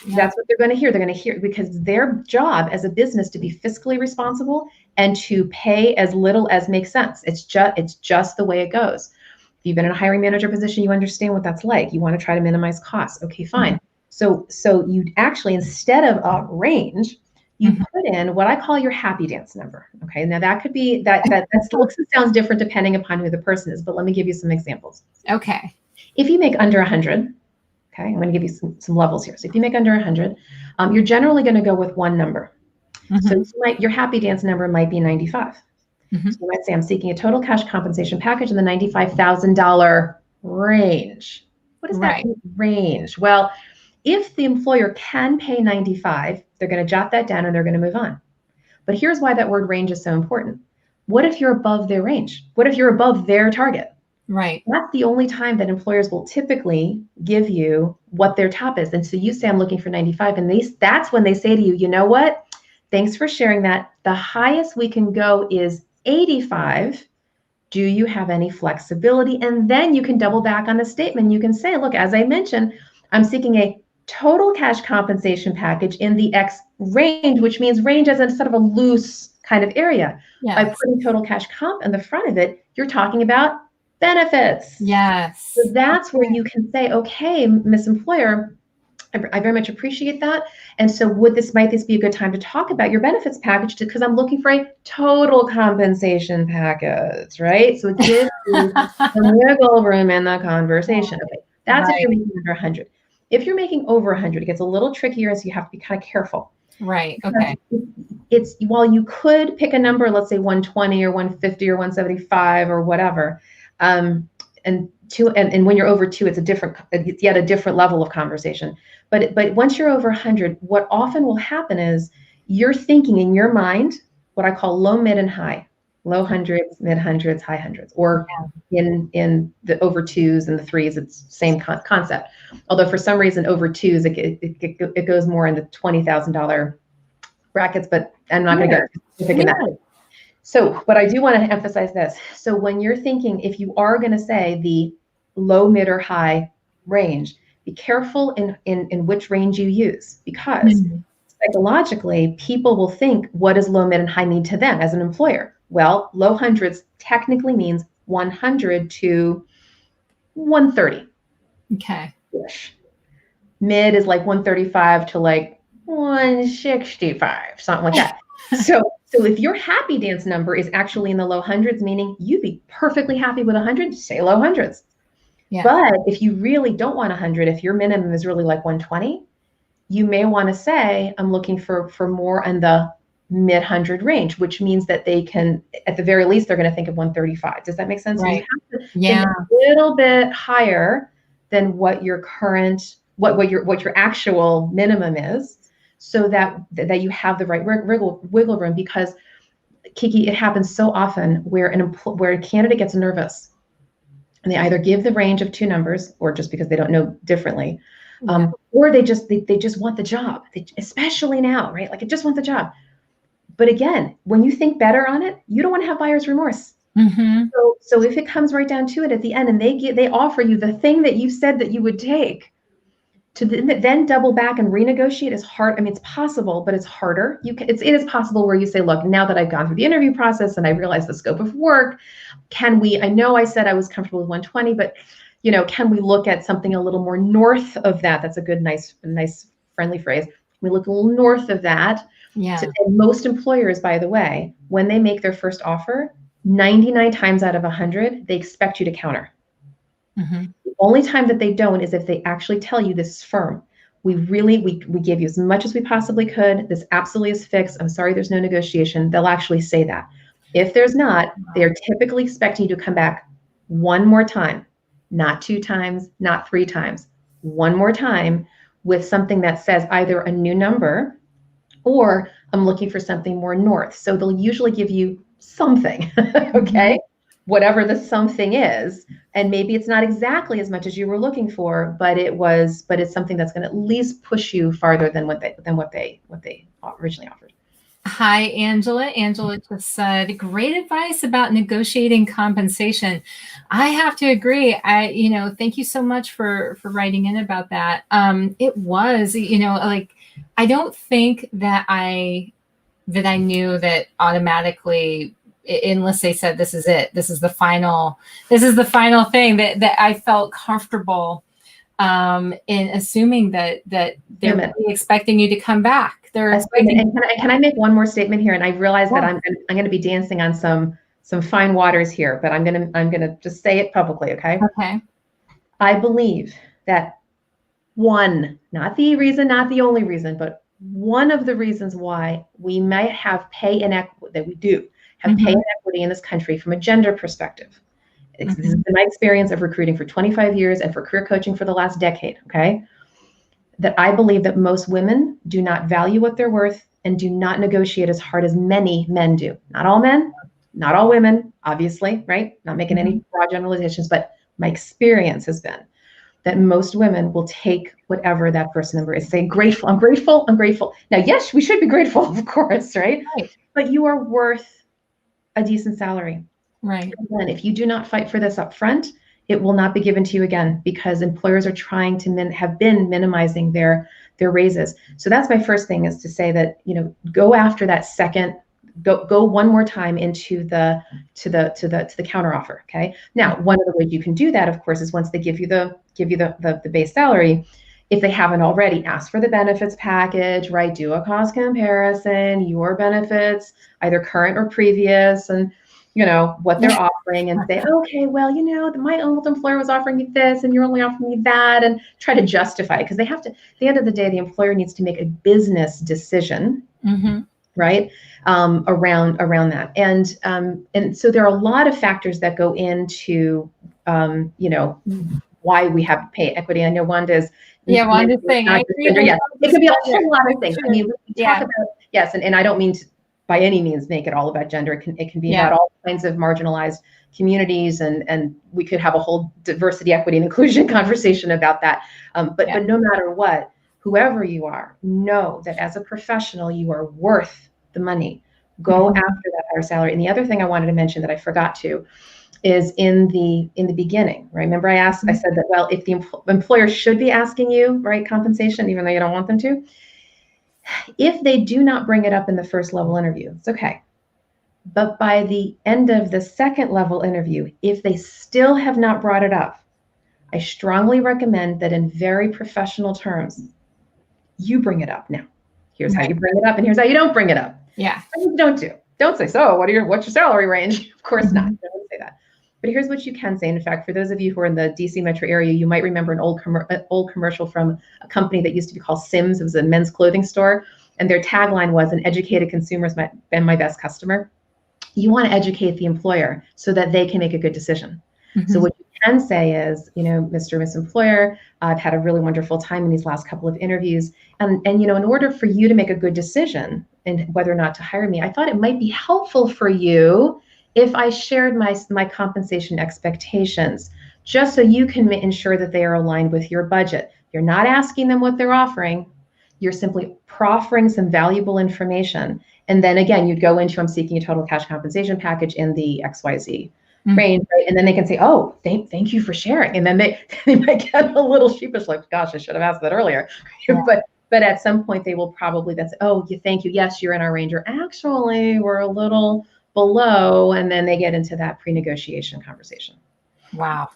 Yeah. That's what they're going to hear. They're going to hear, because their job as a business to be fiscally responsible and to pay as little as makes sense. It's just the way it goes. If you've been in a hiring manager position, you understand what that's like. You want to try to minimize costs. Okay, fine. So you actually, instead of a range, you put in what I call your happy dance number. Okay, now that could be that looks and sounds different depending upon who the person is, but let me give you some examples. Okay. If you make under 100, okay, I'm going to give you some levels here. So if you make under 100, you're generally going to go with one number. So your happy dance number might be 95. So you might say, I'm seeking a total cash compensation package in the $95,000 range. What does that mean, range? Well, if the employer can pay 95, they're going to jot that down and they're going to move on. But here's why that word range is so important. What if you're above their range? What if you're above their target? Right. That's the only time that employers will typically give you what their top is. And so you say, I'm looking for 95. And that's when they say to you, you know what? Thanks for sharing that. The highest we can go is 85. Do you have any flexibility? And then you can double back on the statement. You can say, look, as I mentioned, I'm seeking a total cash compensation package in the X range, which means range as a sort of a loose kind of area. Yes. By putting total cash comp in the front of it, you're talking about benefits. Yes. So that's where you can say, okay, Miss Employer, I very much appreciate that. And so might this be a good time to talk about your benefits package, because I'm looking for a total compensation package, right? So it gives you some wiggle room in the conversation. Okay, that's if you're making under 100. If you're making over 100, it gets a little trickier, so you have to be kind of careful. Right. Okay. It's while you could pick a number, let's say 120 or 150 or 175 or whatever, and when you're over 2, it's yet a different level of conversation. But once you're over 100, what often will happen is you're thinking in your mind what I call low, mid, and high. Low hundreds, mid hundreds, high hundreds, or in the over 2s and the 3s, it's same concept. Although for some reason over 2s it goes more in the $20,000 brackets, but I'm not going to get specific in that. So, but I do want to emphasize this. So when you're thinking, if you are going to say the low, mid, or high range, be careful in which range you use, because psychologically, people will think, what does low, mid, and high mean to them as an employer? Well, low hundreds technically means 100 to 130. Okay. Ish. Mid is like 135 to like 165, something like that. So if your happy dance number is actually in the low hundreds, meaning you'd be perfectly happy with 100, say low hundreds. Yeah. But if you really don't want 100, if your minimum is really like 120, you may want to say, I'm looking for more in the mid 100 range, which means that they can, at the very least, they're going to think of 135. Does that make sense? Right. So you have to think a little bit higher than what your current, what your actual minimum is, so that you have the right wiggle room. Because Kiki, it happens so often where a candidate gets nervous and they either give the range of 2 numbers, or just because they don't know differently, or they just want the job. Especially now, right? Like, I just want the job. But again, when you think better on it, you don't want to have buyer's remorse. So if it comes right down to it at the end, and they offer you the thing that you said that you would take, to then double back and renegotiate is hard. I mean, it's possible, but it's harder. It is possible where you say, look, now that I've gone through the interview process and I realized the scope of work, I know I said I was comfortable with 120, but can we look at something a little more north of that? That's a good, nice, friendly phrase. We look a little north of that. Yeah. And most employers, by the way, when they make their first offer, 99 times out of 100, they expect you to counter. The only time that they don't is if they actually tell you, this is firm. We gave you as much as we possibly could. This absolutely is fixed. I'm sorry, there's no negotiation. They'll actually say that. If there's not, they're typically expecting you to come back one more time, not 2 times, not 3 times, one more time with something that says either a new number or I'm looking for something more north. So they'll usually give you something, okay? Whatever the something is. And maybe it's not exactly as much as you were looking for, but it's something that's going to at least push you farther than what they originally offered. Hi, Angela. Angela just said, great advice about negotiating compensation. I have to agree. Thank you so much for writing in about that. It was, like, I don't think that I knew that automatically, unless they said, this is it, this is the final thing, that I felt comfortable in assuming that they're really expecting you to come back. And can I make one more statement here? And I realize that I'm going to be dancing on some fine waters here, but I'm going to just say it publicly, okay? Okay. I believe that one, not the reason, not the only reason, but one of the reasons why we might have pay inequity, that we do have pay inequity in this country from a gender perspective. This has been my experience of recruiting for 25 years and for career coaching for the last decade, okay? That I believe that most women do not value what they're worth and do not negotiate as hard as many men do. Not all men, not all women, obviously, right? Not making any broad generalizations, but my experience has been that most women will take whatever that first number is. Say, grateful, I'm grateful, I'm grateful. Now, yes, we should be grateful, of course, right? But you are worth a decent salary. Right. And if you do not fight for this up front, it will not be given to you again, because employers are trying to have been minimizing their raises. So that's my first thing, is to say that, go after that second, go one more time into the counter offer. Okay. Now, one of the ways you can do that, of course, is once they give you the base salary, if they haven't already, ask for the benefits package, right? Do a cost comparison, your benefits, either current or previous, and what they're offering, and say, okay, well, my old employer was offering me this and you're only offering me that, and try to justify it, because they have to, at the end of the day, the employer needs to make a business decision, right? Around that. And so there are a lot of factors that go into, why we have pay equity. I know Wanda's saying, I agree. Yeah, it could be a whole lot of things. I mean, we talk about, yes, and I don't mean to by any means make it all about gender. It can be about all kinds of marginalized communities, and we could have a whole diversity, equity, and inclusion conversation about that. But no matter what, whoever you are, know that as a professional, you are worth the money. Go after that higher salary. And the other thing I wanted to mention that I forgot to is in the beginning, right? Remember I said that, well, if the employer should be asking you, right, compensation, even though you don't want them to, if they do not bring it up in the first level interview, it's okay. But by the end of the second level interview, if they still have not brought it up, I strongly recommend that in very professional terms, you bring it up. Now, here's how you bring it up, and here's how you don't bring it up. Yeah. Don't say, so what's your salary range? Of course not. Don't say that. But here's what you can say. In fact, for those of you who are in the DC metro area, you might remember an old commercial from a company that used to be called Sims. It was a men's clothing store. And their tagline was, an educated consumer has been my best customer. You want to educate the employer so that they can make a good decision. So what you can say is, Mr. or Miss Employer, I've had a really wonderful time in these last couple of interviews. And in order for you to make a good decision in whether or not to hire me, I thought it might be helpful for you if I shared my compensation expectations, just so you can ensure that they are aligned with your budget. You're not asking them what they're offering. You're simply proffering some valuable information. And then again, you'd go into, I'm seeking a total cash compensation package in the XYZ range, right? And then they can say, oh, thank you for sharing. And then they might get a little sheepish, like, gosh, I should have asked that earlier. But at some point they will probably, thank you. Yes, you're in our range. Or actually, we're a little below. And then they get into that pre-negotiation conversation. Wow.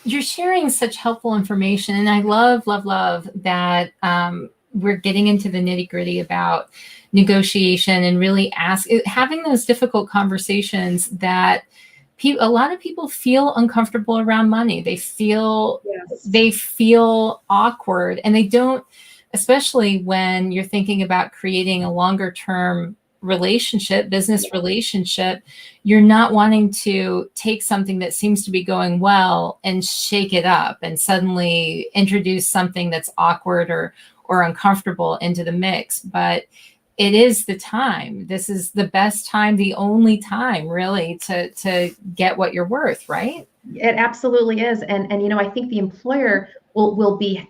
You're sharing such helpful information. And I love that we're getting into the nitty-gritty about negotiation and really having those difficult conversations that a lot of people feel uncomfortable around money. They feel awkward, and they don't, especially when you're thinking about creating a longer term business relationship, you're not wanting to take something that seems to be going well and shake it up and suddenly introduce something that's awkward or uncomfortable into the mix. But it is the time. This is the best time, the only time really to get what you're worth, right? It absolutely is. And I think the employer will be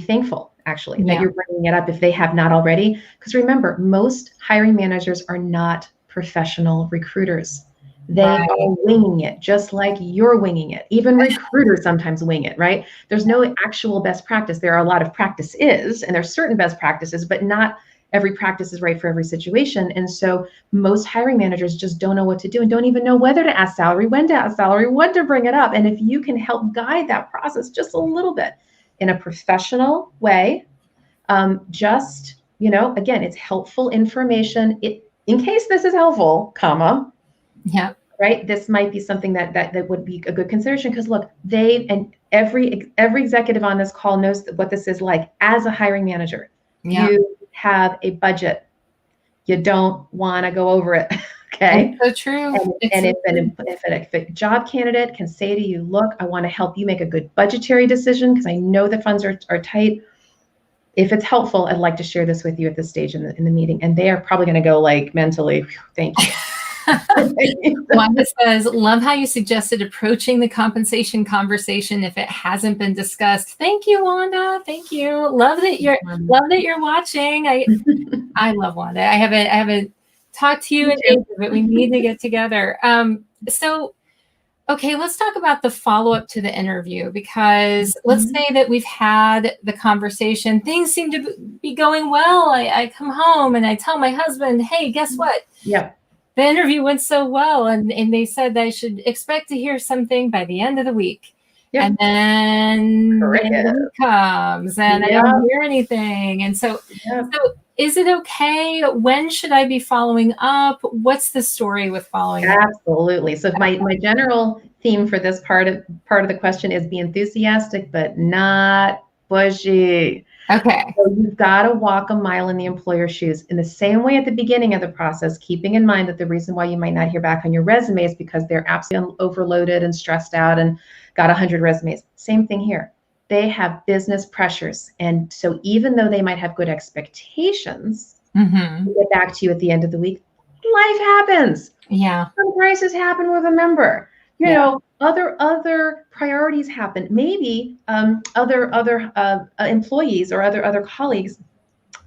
thankful actually that you're bringing it up if they have not already. Because remember, most hiring managers are not professional recruiters. They are winging it, just like you're winging it. Even recruiters sometimes wing it, right? There's no actual best practice. There are a lot of practices, and there's certain best practices, but not every practice is right for every situation. And so most hiring managers just don't know what to do and don't even know whether to ask salary, when to ask salary, when to bring it up. And if you can help guide that process just a little bit in a professional way, just, again, it's helpful information. In case this is helpful, comma, right? This might be something that would be a good consideration, because look, every executive on this call knows what this is like as a hiring manager. You have a budget. You don't want to go over it. Okay. It's so true. And if a job candidate can say to you, look, I want to help you make a good budgetary decision because I know the funds are tight. If it's helpful, I'd like to share this with you at this stage in the meeting. And they are probably going to go like mentally, thank you. Wanda says, love how you suggested approaching the compensation conversation if it hasn't been discussed. Thank you, Wanda. Thank you. Love that you're watching. I love Wanda. I haven't talked to you in ages, but we need to get together. So okay, let's talk about the follow-up to the interview, because let's say that we've had the conversation. Things seem to be going well. I come home and I tell my husband, hey, guess what? Yeah. The interview went so well, and they said that I should expect to hear something by the end of the week. Yep. And then the end of the week comes, and I don't hear anything. And so is it okay? When should I be following up? What's the story with following up? Absolutely. So my general theme for this part of the question is be enthusiastic, but not pushy. Okay. So you've got to walk a mile in the employer's shoes in the same way at the beginning of the process, keeping in mind that the reason why you might not hear back on your resume is because they're absolutely overloaded and stressed out and got 100 resumes. Same thing here. They have business pressures. And so even though they might have good expectations to get back to you at the end of the week, life happens. Yeah. Some crises happen with a member. You know, other priorities happen. Maybe other employees or other colleagues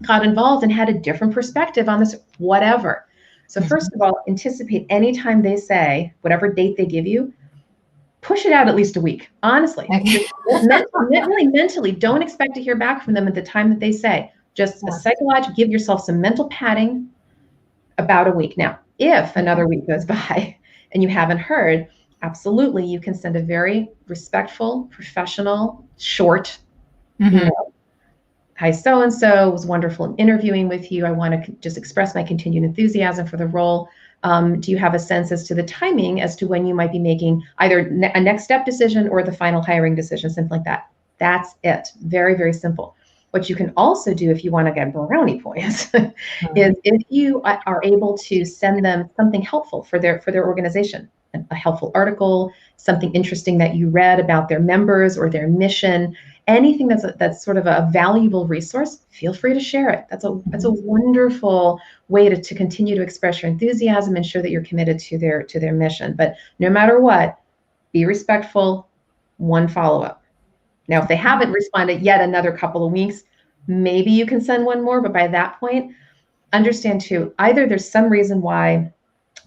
got involved and had a different perspective on this, whatever. So first of all, anticipate anytime they say, whatever date they give you, push it out at least a week, honestly. Okay. Mentally, don't expect to hear back from them at the time that they say. Just psychologically, give yourself some mental padding about a week. Now, if another week goes by and you haven't heard, absolutely, you can send a very respectful, professional, short, hi, so-and-so, it was wonderful in interviewing with you. I want to just express my continued enthusiasm for the role. Do you have a sense as to the timing as to when you might be making either a next step decision or the final hiring decision, something like that? That's it. Very, very simple. What you can also do if you want to get brownie points is if you are able to send them something helpful for their organization, a helpful article, something interesting that you read about their members or their mission, anything that's sort of a valuable resource, feel free to share it. That's a wonderful way to continue to express your enthusiasm and show that you're committed to their mission. But no matter what, be respectful. One follow-up. Now, if they haven't responded yet another couple of weeks, maybe you can send one more. But by that point, understand too, either there's some reason why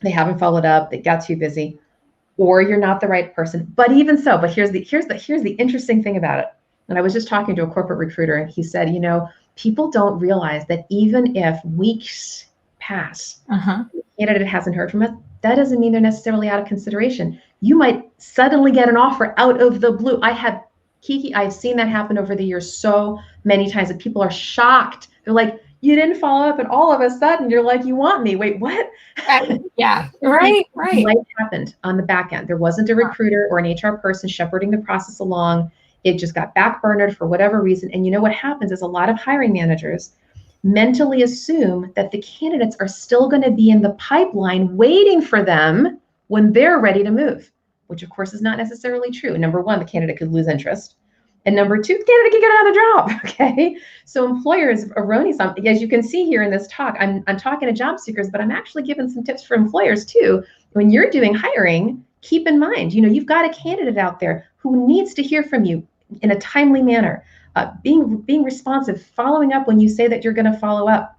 they haven't followed up, they got too busy, or you're not the right person. But even so, here's the interesting thing about it. And I was just talking to a corporate recruiter, and he said, people don't realize that even if weeks pass, the candidate hasn't heard from us, that doesn't mean they're necessarily out of consideration. You might suddenly get an offer out of the blue. I've seen that happen over the years so many times that people are shocked. They're like, you didn't follow up, and all of a sudden you're like, you want me. Wait, what? Yeah, right. Life happened on the back end. There wasn't a recruiter or an HR person shepherding the process along. It just got backburnered for whatever reason. And you know what happens is a lot of hiring managers mentally assume that the candidates are still going to be in the pipeline waiting for them when they're ready to move, which of course is not necessarily true. Number one, the candidate could lose interest. And number two, the candidate could get another job, okay? So employers erroneous, as you can see here in this talk, I'm talking to job seekers, but I'm actually giving some tips for employers too. When you're doing hiring, keep in mind, you've got a candidate out there who needs to hear from you in a timely manner. Being responsive, following up when you say that you're going to follow up.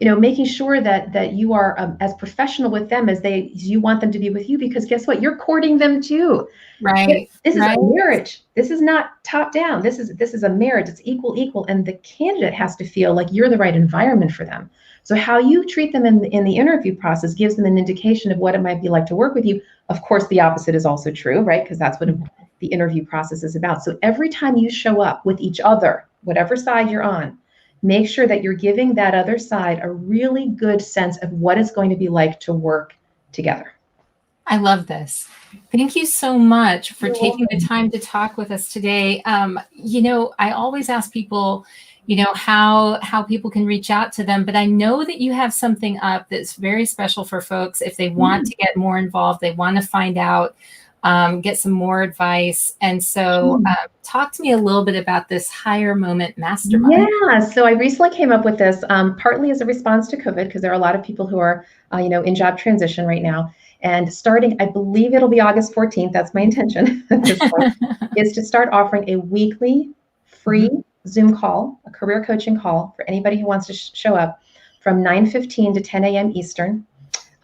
Making sure that you are as professional with them as you want them to be with you, because guess what? You're courting them too. Right. This is a marriage. This is not top down. This is a marriage. It's equal, and the candidate has to feel like you're the right environment for them. So how you treat them in the interview process gives them an indication of what it might be like to work with you. Of course, the opposite is also true, right? Because that's what the interview process is about. So every time you show up with each other, whatever side you're on, make sure that you're giving that other side a really good sense of what it's going to be like to work together. I love this. Thank you so much for taking the time to talk with us today. I always ask people, how people can reach out to them, but I know that you have something up that's very special for folks if they want to get more involved, they want to find out, get some more advice. And so talk to me a little bit about this Hire Moment Mastermind. Yeah, so I recently came up with this partly as a response to COVID, because there are a lot of people who are, in job transition right now. And starting, I believe it'll be August 14th, that's my intention at this point, is to start offering a weekly free Zoom call, a career coaching call for anybody who wants to show up from 9:15 to 10 a.m. Eastern.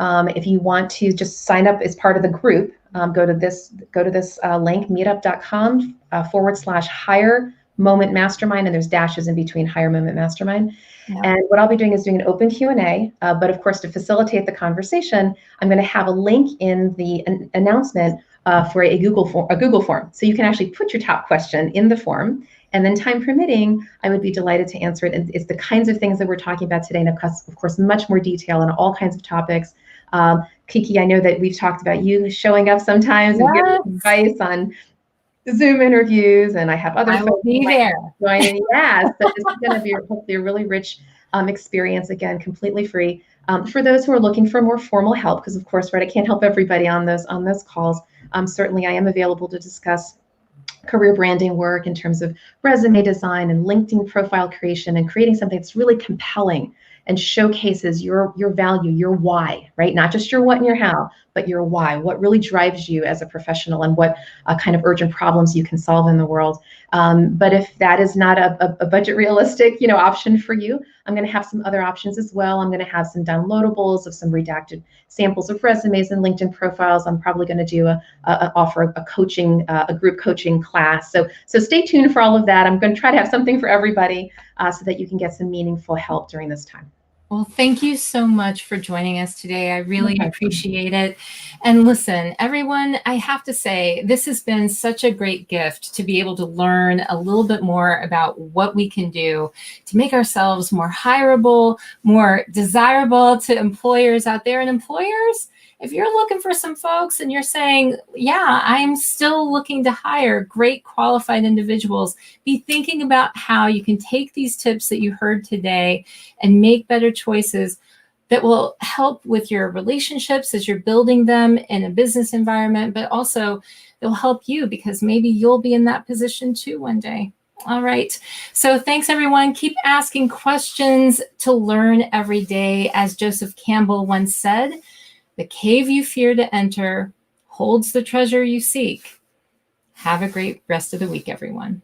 If you want to just sign up as part of the group, go to this link, meetup.com/hire moment mastermind, and there's dashes in between hire moment mastermind. Yeah. And what I'll be doing is doing an open Q&A, but of course, to facilitate the conversation, I'm going to have a link in the announcement for a Google form. So you can actually put your top question in the form, and then time permitting, I would be delighted to answer it. And it's the kinds of things that we're talking about today, and of course, much more detail on all kinds of topics. Kiki, I know that we've talked about you showing up sometimes and giving advice on Zoom interviews, and I have other folks joining. Yeah, so this is going to be hopefully a really rich experience, again, completely free. For those who are looking for more formal help, because of course, right, I can't help everybody on those calls. Certainly, I am available to discuss career branding work in terms of resume design and LinkedIn profile creation, and creating something that's really compelling and showcases your value, your why, right? Not just your what and your how, but your why, what really drives you as a professional, and what kind of urgent problems you can solve in the world. But if that is not a budget realistic, option for you, I'm going to have some other options as well. I'm going to have some downloadables of some redacted samples of resumes and LinkedIn profiles. I'm probably going to do offer a group coaching class. So stay tuned for all of that. I'm going to try to have something for everybody so that you can get some meaningful help during this time. Well, thank you so much for joining us today. I really appreciate it. And listen, everyone, I have to say, this has been such a great gift to be able to learn a little bit more about what we can do to make ourselves more hireable, more desirable to employers out there. And employers, if you're looking for some folks and you're saying, yeah, I'm still looking to hire great qualified individuals, be thinking about how you can take these tips that you heard today and make better choices that will help with your relationships as you're building them in a business environment, but also it'll help you because maybe you'll be in that position too one day. All right. So thanks, everyone. Keep asking questions to learn every day. As Joseph Campbell once said, the cave you fear to enter holds the treasure you seek. Have a great rest of the week, everyone.